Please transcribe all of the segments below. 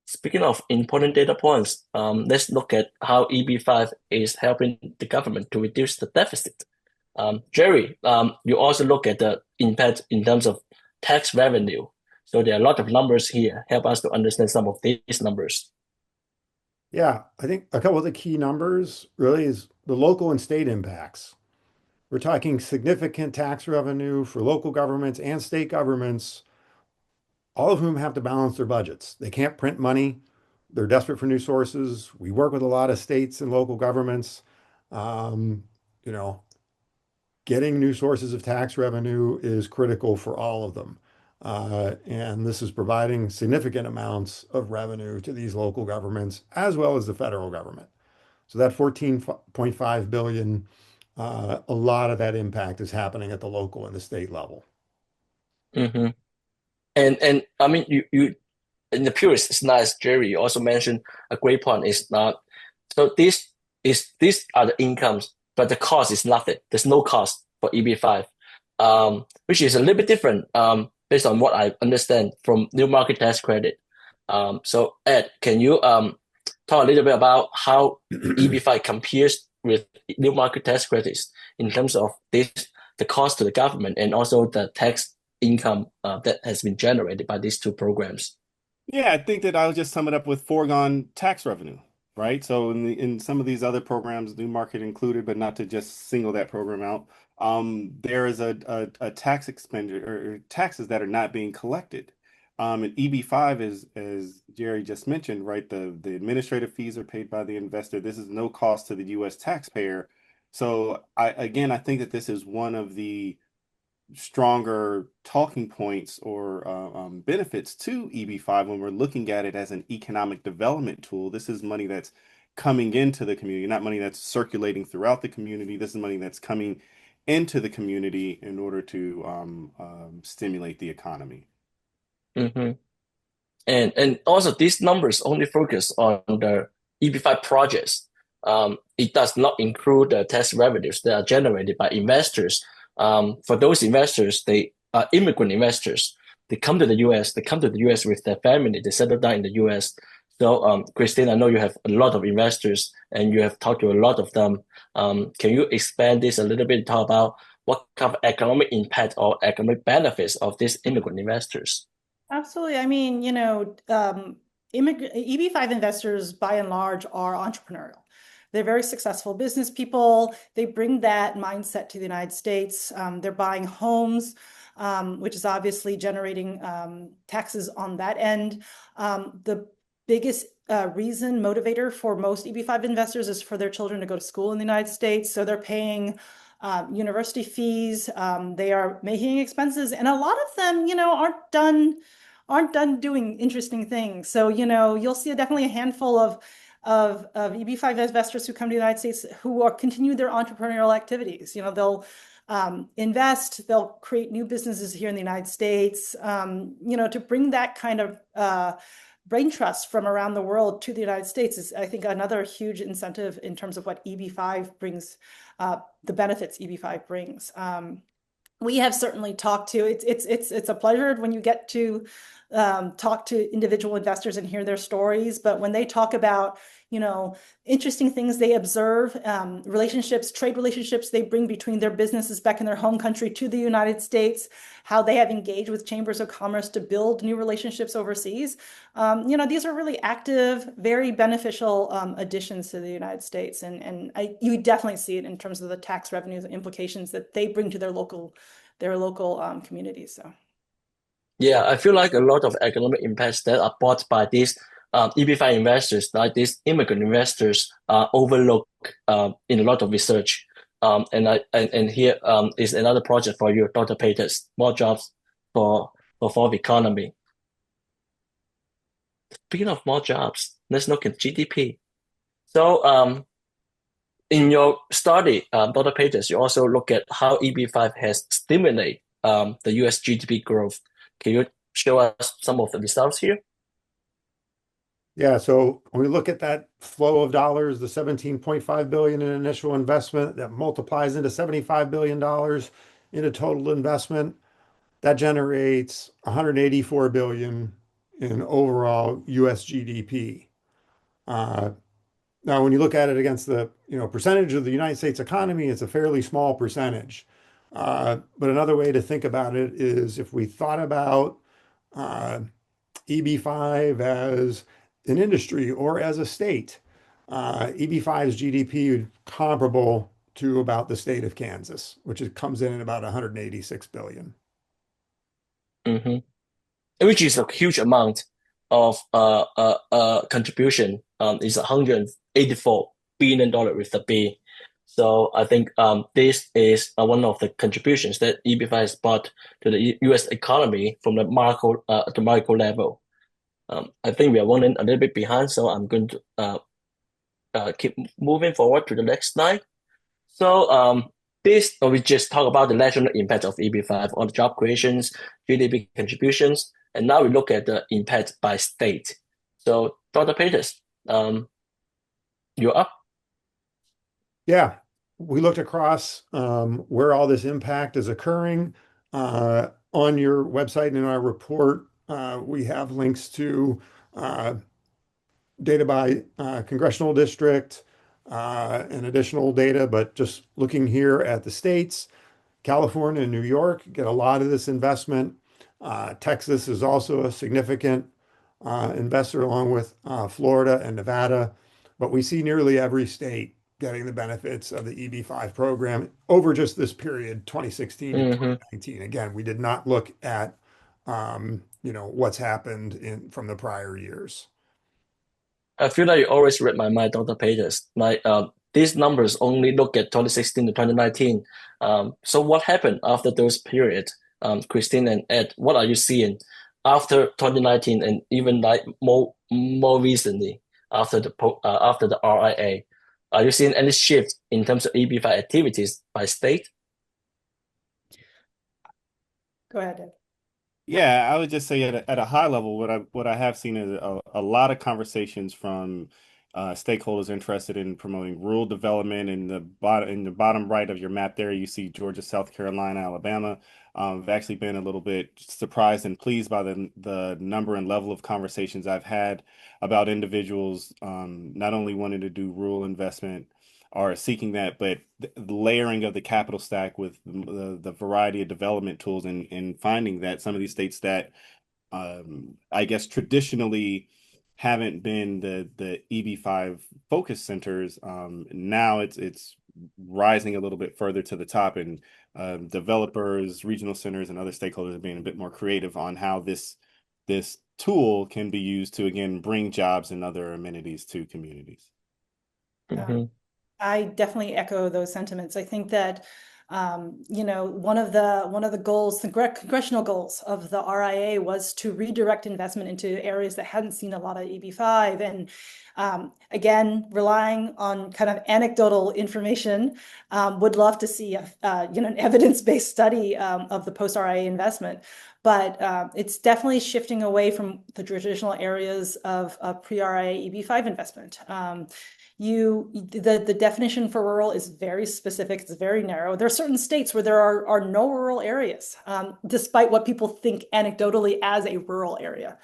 Speaking of important data points, let's look at how EB-5 is helping the government to reduce the deficit. Jerry, you also look at the impact in terms of tax revenue. So there are a lot of numbers here. Help us to understand some of these numbers. Yeah, I think a couple of the key numbers really is the local and state impacts. We're talking significant tax revenue for local governments and state governments, all of whom have to balance their budgets. They can't print money. They're desperate for new sources. We work with a lot of states and local governments. Um, you know, Getting new sources of tax revenue is critical for all of them. And this is providing significant amounts of revenue to these local governments as well as the federal government. So that 14.5 billion, a lot of that impact is happening at the local and the state level. Hmm. And I mean, you in the purist, it's nice, Jerry. You also mentioned a great point is not so these are the incomes, but the cost is nothing. There's no cost for EB-5, which is a little bit different based on what I understand from new market tax credit. So Ed, can you talk a little bit about how EB-5 compares with new market tax credits in terms of this the cost to the government and also the tax income that has been generated by these two programs? Yeah, I think that I'll just sum it up with foregone tax revenue, right? So in some of these other programs, new market included, but not to just single that program out, there is a tax expenditure or taxes that are not being collected. And EB-5 is, as Jerry just mentioned, right? The administrative fees are paid by the investor. This is no cost to the U.S. taxpayer. So I think that this is one of the stronger talking points or benefits to EB-5 when we're looking at it as an economic development tool. This is money that's coming into the community, not money that's circulating throughout the community. This is money that's coming into the community in order to stimulate the economy. Hmm. And also these numbers only focus on the EB-5 projects. It does not include the tax revenues that are generated by investors. For those investors, they are immigrant investors. They come to the US. They come to the US with their family. They settle down in the US. So, Christine, I know you have a lot of investors and you have talked to a lot of them. Can you expand this a little bit, talk about what kind of economic impact or economic benefits of these immigrant investors? Absolutely. I mean, EB-5 investors by and large are entrepreneurial. They're very successful business people. They bring that mindset to the United States. They're buying homes, which is obviously generating taxes on that end. The biggest reason, motivator for most EB-5 investors is for their children to go to school in the United States. So they're paying university fees. They are making expenses, and a lot of them, aren't done doing interesting things. So, you'll see definitely a handful of EB-5 investors who come to the United States who are continue their entrepreneurial activities. They'll invest, they'll create new businesses here in the United States, to bring that kind of brain trust from around the world to the United States is, I think, another huge incentive in terms of what EB-5 brings, the benefits EB-5 brings. We have certainly talked to it's a pleasure when you get to talk to individual investors and hear their stories. But when they talk about, interesting things they observe, relationships, trade relationships they bring between their businesses back in their home country to the United States, how they have engaged with chambers of commerce to build new relationships overseas. These are really active, very beneficial additions to the United States. And you definitely see it in terms of the tax revenues and implications that they bring to their local communities. So. Yeah, I feel like a lot of economic impacts that are brought by these EB-5 investors, like these immigrant investors, are overlooked in a lot of research. And here is another project for you, Dr. Peters, more jobs for the economy. Speaking of more jobs, let's look at GDP. So in your study, Dr. Peters, you also look at how EB-5 has stimulated the US GDP growth. Can you show us some of the results here? Yeah, so when we look at that flow of dollars, the 17.5 billion in initial investment that multiplies into 75 billion dollars into total investment, that generates 184 billion in overall US GDP. Now, when you look at it against the percentage of the United States economy, it's a fairly small percentage. But another way to think about it is if we thought about EB-5 as an industry or as a state, EB-5's GDP would comparable to about the state of Kansas, which comes in at about 186 billion. Hmm. Which is a huge amount of contribution. Is $184 billion with the B. So I think this is one of the contributions that EB-5 has brought to the U.S. economy from the macro level. I think we are running a little bit behind, so I'm going to keep moving forward to the next slide. So this we just talk about the national impact of EB-5 on the job creations, GDP contributions, and now we look at the impact by state. So Dr. Peters, you're up. Yeah, we looked across where all this impact is occurring. On your website and in our report, we have links to data by congressional district and additional data, but just looking here at the states, California and New York get a lot of this investment. Texas is also a significant investor along with Florida and Nevada, but we see nearly every state getting the benefits of the EB-5 program over just this period, 2016 to 2019. Again, we did not look at what's happened from the prior years. I feel like you always read my mind, Dr. Peters. Like these numbers only look at 2016 to 2019. So what happened after those periods? Christine and Ed, what are you seeing after 2019 and even like more recently after the RIA? Are you seeing any shift in terms of EB-5 activities by state? Go ahead, Ed. Yeah, I would just say at a high level, what I have seen is a lot of conversations from stakeholders interested in promoting rural development. In the bottom right of your map there, you see Georgia, South Carolina, Alabama. I've actually been a little bit surprised and pleased by the number and level of conversations I've had about individuals not only wanting to do rural investment are seeking that, but the layering of the capital stack with the variety of development tools and finding that some of these states that I guess traditionally haven't been the EB-5 focus centers, now it's rising a little bit further to the top, and developers, regional centers, and other stakeholders are being a bit more creative on how this tool can be used to again bring jobs and other amenities to communities. Mm-hmm. I definitely echo those sentiments. I think that one of the goals, the congressional goals of the RIA was to redirect investment into areas that hadn't seen a lot of EB-5, and again, relying on kind of anecdotal information, would love to see an evidence-based study of the post-RIA investment. But it's definitely shifting away from the traditional areas of pre-RIA EB-5 investment. The definition for rural is very specific. It's very narrow. There are certain states where there are no rural areas, despite what people think anecdotally as a rural area.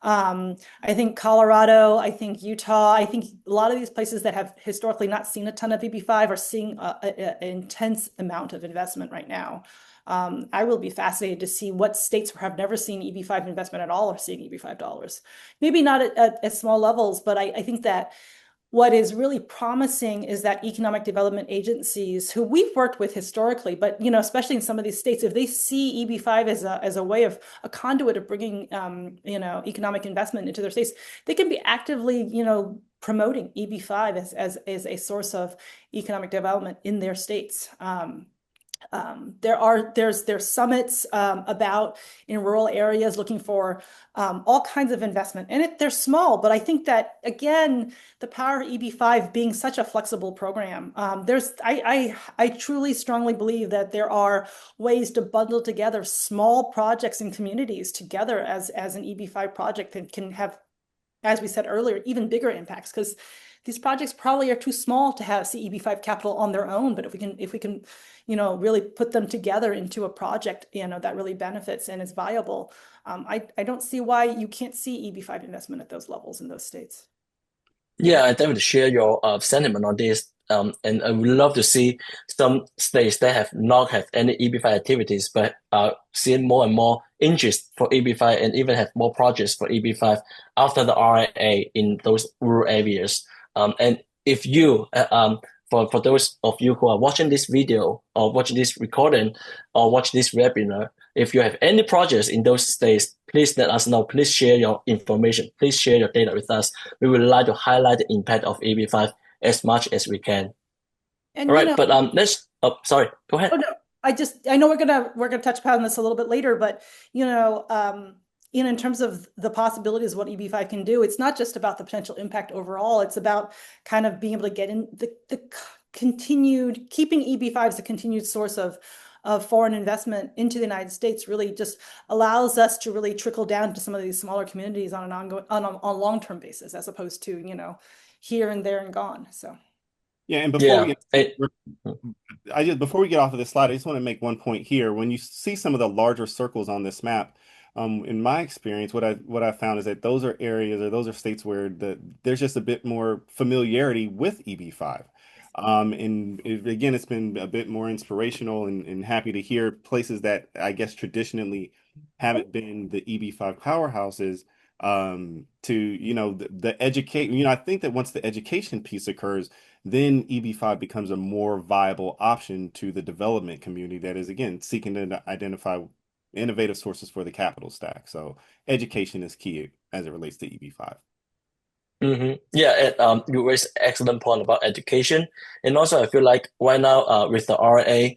I think Colorado, I think Utah, I think a lot of these places that have historically not seen a ton of EB-5 are seeing an intense amount of investment right now. I will be fascinated to see what states have never seen EB-5 investment at all are seeing EB-5 dollars. Maybe not at small levels, but I think that what is really promising is that economic development agencies who we've worked with historically, but especially in some of these states, if they see EB-5 as a way of a conduit of bringing economic investment into their states, they can be actively promoting EB-5 as a source of economic development in their states. There's summits about in rural areas looking for all kinds of investment, and they're small, but I think that again, the power of EB-5 being such a flexible program, I truly strongly believe that there are ways to bundle together small projects and communities together as an EB-5 project that can have, as we said earlier, even bigger impacts, because these projects probably are too small to have EB-5 capital on their own, but if we can, really put them together into a project, that really benefits and is viable, I don't see why you can't see EB-5 investment at those levels in those states. Yeah, I definitely share your sentiment on this. And I would love to see some states that have not had any EB-5 activities, but seeing more and more interest for EB-5 and even have more projects for EB-5 after the RIA in those rural areas. And if you, for those of you who are watching this video or watching this recording or watch this webinar, if you have any projects in those states, please let us know. Please share your information. Please share your data with us. We would like to highlight the impact of EB-5 as much as we can. And all right, but let's. Oh, sorry. Go ahead. Oh no, I know we're gonna touch upon this a little bit later, but in terms of the possibilities of what EB-5 can do, it's not just about the potential impact overall. It's about kind of being able to get in the continued keeping EB-5 as a continued source of foreign investment into the United States. Really just allows us to really trickle down to some of these smaller communities on a long-term basis, as opposed to here and there and gone. So yeah, and before we get off of this slide, I just want to make one point here. When you see some of the larger circles on this map, in my experience, what I found is that those are areas or those are states where there's just a bit more familiarity with EB-5. And again, it's been a bit more inspirational and happy to hear places that I guess traditionally haven't been the EB-5 powerhouses to the educate. I think that once the education piece occurs, then EB-5 becomes a more viable option to the development community that is again seeking to identify innovative sources for the capital stack. So education is key as it relates to EB-5. Yeah, and you raised an excellent point about education, and also I feel like right now with the RA,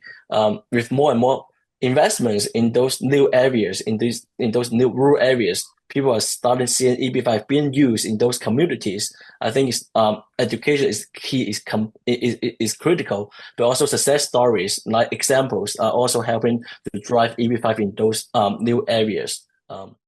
with more and more investments in those new areas, in those new rural areas, people are starting seeing EB-5 being used in those communities. I think education is key, is critical, but also success stories like examples are also helping to drive EB-5 in those new areas.